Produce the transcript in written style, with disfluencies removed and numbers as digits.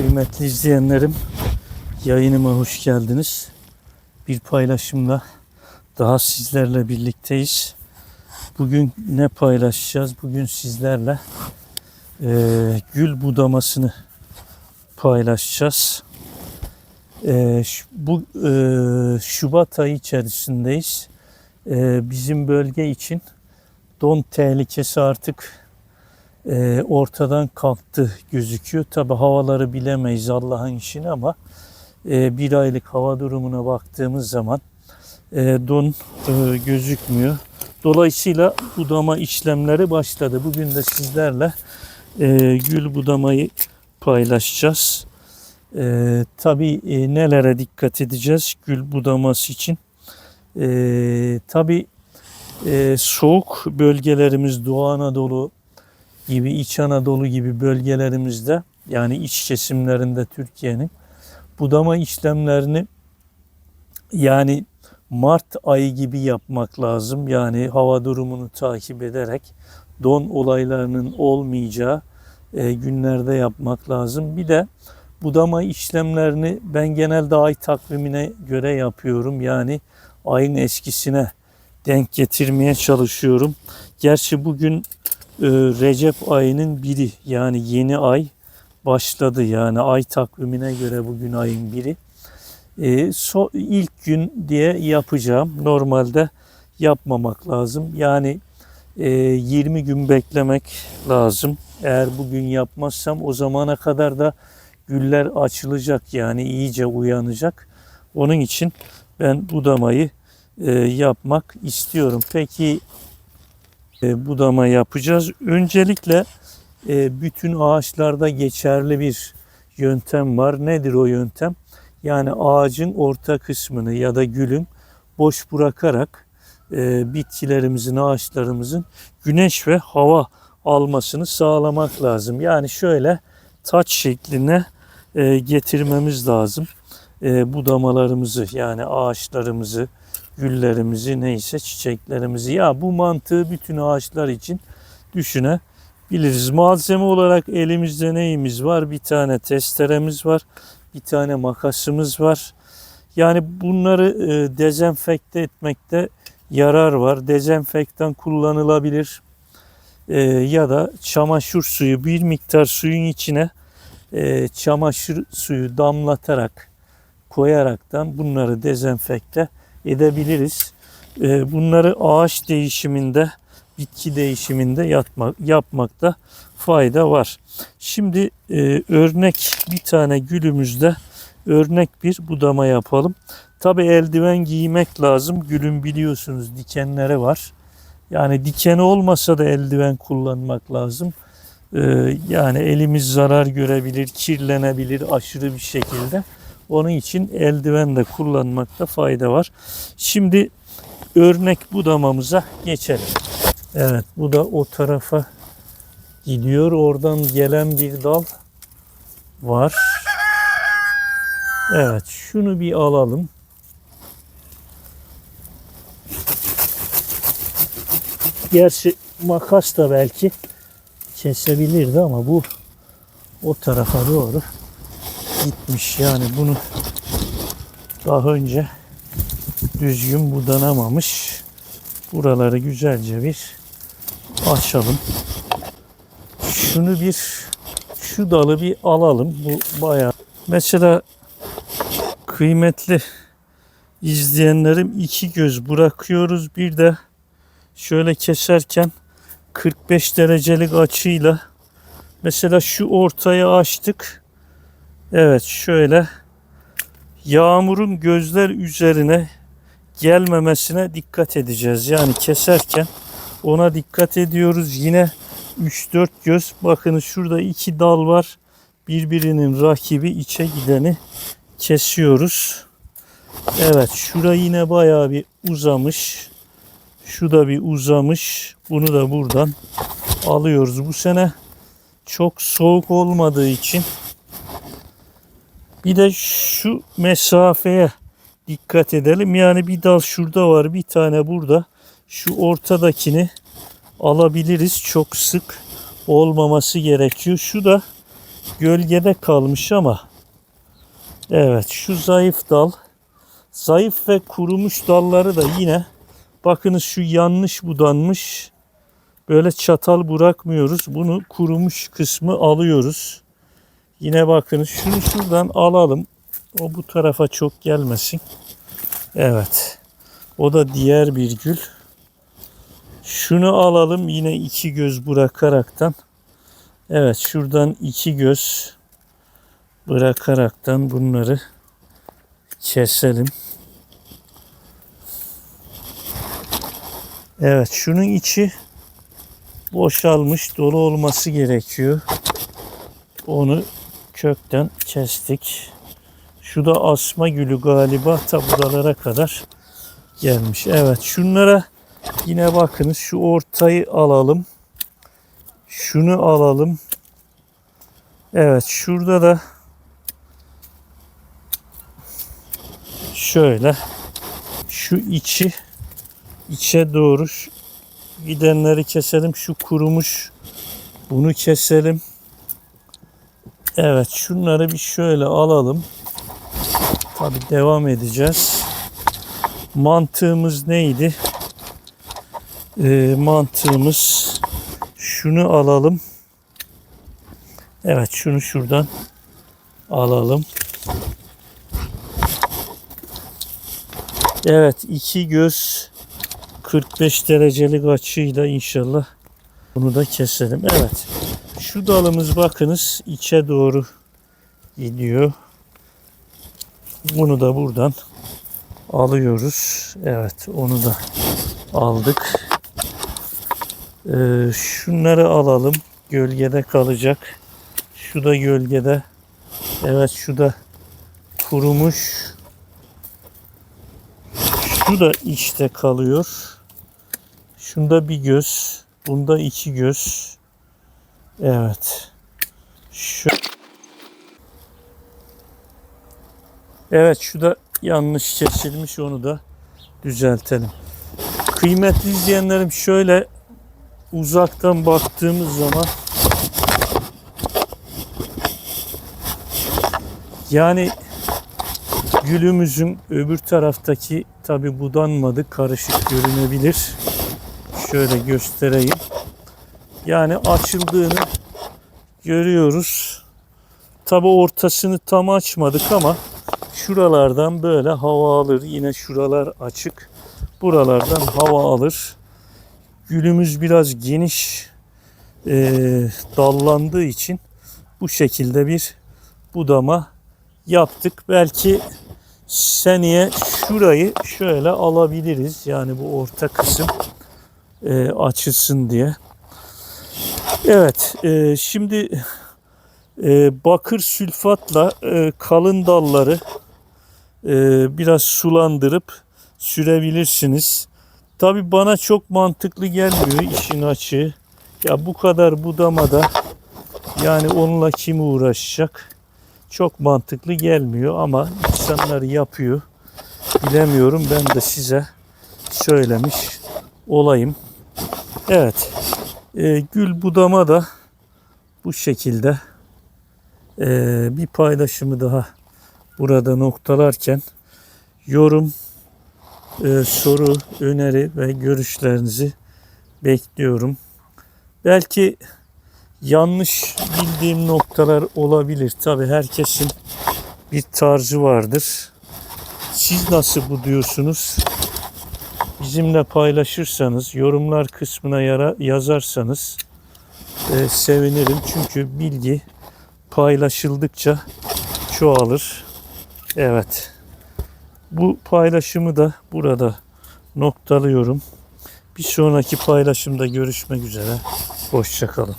Kıymetli izleyenlerim, yayınıma hoş geldiniz. Bir paylaşımla daha sizlerle birlikteyiz. Bugün ne paylaşacağız? Bugün sizlerle gül budamasını paylaşacağız. Bu Şubat ayı içerisindeyiz. Bizim bölge için don tehlikesi artık ortadan kalktı gözüküyor. Tabi havaları bilemeyiz, Allah'ın işini, ama bir aylık hava durumuna baktığımız zaman don gözükmüyor. Dolayısıyla budama işlemleri başladı. Bugün de sizlerle gül budamayı paylaşacağız. Tabi nelere dikkat edeceğiz gül budaması için? Tabi soğuk bölgelerimiz, Doğu Anadolu gibi, İç Anadolu gibi bölgelerimizde, yani iç kesimlerinde Türkiye'nin budama işlemlerini yani Mart ayı gibi yapmak lazım. Yani hava durumunu takip ederek don olaylarının olmayacağı günlerde yapmak lazım. Bir de budama işlemlerini ben genelde ay takvimine göre yapıyorum. Yani ayın eskisine denk getirmeye çalışıyorum. Gerçi bugün Recep ayının biri, yani yeni ay başladı. Yani ay takvimine göre bugün ayın biri. İlk gün diye yapacağım. Normalde yapmamak lazım. Yani 20 gün beklemek lazım. Eğer bugün yapmazsam o zamana kadar da güller açılacak, yani iyice uyanacak. Onun için ben budamayı yapmak istiyorum. Peki budama yapacağız. Öncelikle bütün ağaçlarda geçerli bir yöntem var. Nedir o yöntem? Yani ağacın orta kısmını ya da gülün boş bırakarak bitkilerimizin, ağaçlarımızın güneş ve hava almasını sağlamak lazım. Yani şöyle taç şekline getirmemiz lazım budamalarımızı, yani ağaçlarımızı, güllerimizi, neyse çiçeklerimizi. Ya bu mantığı bütün ağaçlar için düşünebiliriz. Malzeme olarak elimizde neyimiz var? Bir tane testeremiz var. Bir tane makasımız var. Yani bunları dezenfekte etmekte yarar var. Dezenfektan kullanılabilir. Ya da çamaşır suyu, bir miktar suyun içine çamaşır suyu damlatarak, koyaraktan bunları dezenfekte edebiliriz. Bunları ağaç değişiminde, bitki değişiminde yapmakta fayda var. Şimdi örnek bir tane gülümüzde örnek bir budama yapalım. Tabi eldiven giymek lazım. Gülün biliyorsunuz dikenleri var. Yani dikeni olmasa da eldiven kullanmak lazım. Yani elimiz zarar görebilir, kirlenebilir aşırı bir şekilde. Onun için eldiven de kullanmakta fayda var. Şimdi örnek budamamıza geçelim. Evet, bu da o tarafa gidiyor. Oradan gelen bir dal var. Evet, şunu bir alalım. Gerçi makas da belki kesebilirdi ama bu o tarafa doğru gitmiş. Yani bunu daha önce düzgün budanamamış. Buraları güzelce bir açalım. Şu dalı bir alalım. Bu bayağı. Mesela kıymetli izleyenlerim, iki göz bırakıyoruz. Bir de şöyle keserken 45 derecelik açıyla mesela şu ortaya açtık. Evet, şöyle yağmurun gözler üzerine gelmemesine dikkat edeceğiz. Yani keserken ona dikkat ediyoruz. Yine 3-4 göz. Bakın şurada iki dal var. Birbirinin rakibi, içe gideni kesiyoruz. Evet, şura yine bayağı bir uzamış. Şu da bir uzamış. Bunu da buradan alıyoruz. Bu sene çok soğuk olmadığı için bir de şu mesafeye dikkat edelim. Yani bir dal şurada var, bir tane burada. Şu ortadakini alabiliriz. Çok sık olmaması gerekiyor. Şu da gölgede kalmış ama evet, şu zayıf dal, zayıf ve kurumuş dalları da yine bakınız şu yanlış budanmış. Böyle çatal bırakmıyoruz. Bunu kurumuş kısmı alıyoruz. Yine bakınız şunu şuradan alalım. O bu tarafa çok gelmesin. Evet. O da diğer bir gül. Şunu alalım yine iki göz bırakaraktan. Evet, şuradan iki göz bırakaraktan bunları keselim. Evet, şunun içi boşalmış, dolu olması gerekiyor. Onu kökten kestik. Şu da asma gülü galiba, ta buralara kadar gelmiş. Evet, şunlara yine bakınız, şu ortayı alalım. Şunu alalım. Evet, şurada da şöyle şu içe doğru gidenleri keselim. Şu kurumuş, bunu keselim. Evet, şunları bir şöyle alalım. Tabii devam edeceğiz. Mantığımız neydi? Mantığımız şunu alalım. Evet, şunu şuradan alalım. Evet, iki göz 45 derecelik açıyla inşallah bunu da keselim. Evet, şu dalımız bakınız içe doğru gidiyor. Bunu da buradan alıyoruz. Evet, onu da aldık. Şunları alalım. Gölgede kalacak. Şu da gölgede. Evet, şu da kurumuş. Şu da içte kalıyor. Şunda bir göz. Bunda iki göz. Evet. Evet, şu da yanlış kesilmiş. Onu da düzeltelim. Kıymetli izleyenlerim, şöyle uzaktan baktığımız zaman yani gülümüzün öbür taraftaki tabi budanmadı, karışık görünebilir. Şöyle göstereyim. Yani açıldığını görüyoruz. Tabi ortasını tam açmadık ama şuralardan böyle hava alır. Yine şuralar açık. Buralardan hava alır. Gülümüz biraz geniş dallandığı için bu şekilde bir budama yaptık. Belki seneye şurayı şöyle alabiliriz. Yani bu orta kısım açılsın diye. Evet, şimdi bakır sülfatla kalın dalları biraz sulandırıp sürebilirsiniz. Tabi bana çok mantıklı gelmiyor işin açığı. Ya bu kadar budamada yani onunla kim uğraşacak? Çok mantıklı gelmiyor ama insanlar yapıyor. Bilemiyorum, ben de size söylemiş olayım. Evet, gül budama da bu şekilde. Bir paylaşımı daha burada noktalarken yorum, soru, öneri ve görüşlerinizi bekliyorum. Belki yanlış bildiğim noktalar olabilir. Tabii herkesin bir tarzı vardır. Siz nasıl buluyorsunuz? Bizimle paylaşırsanız, yorumlar kısmına yazarsanız sevinirim. Çünkü bilgi paylaşıldıkça çoğalır. Evet. Bu paylaşımı da burada noktalıyorum. Bir sonraki paylaşımda görüşmek üzere. Hoşça kalın.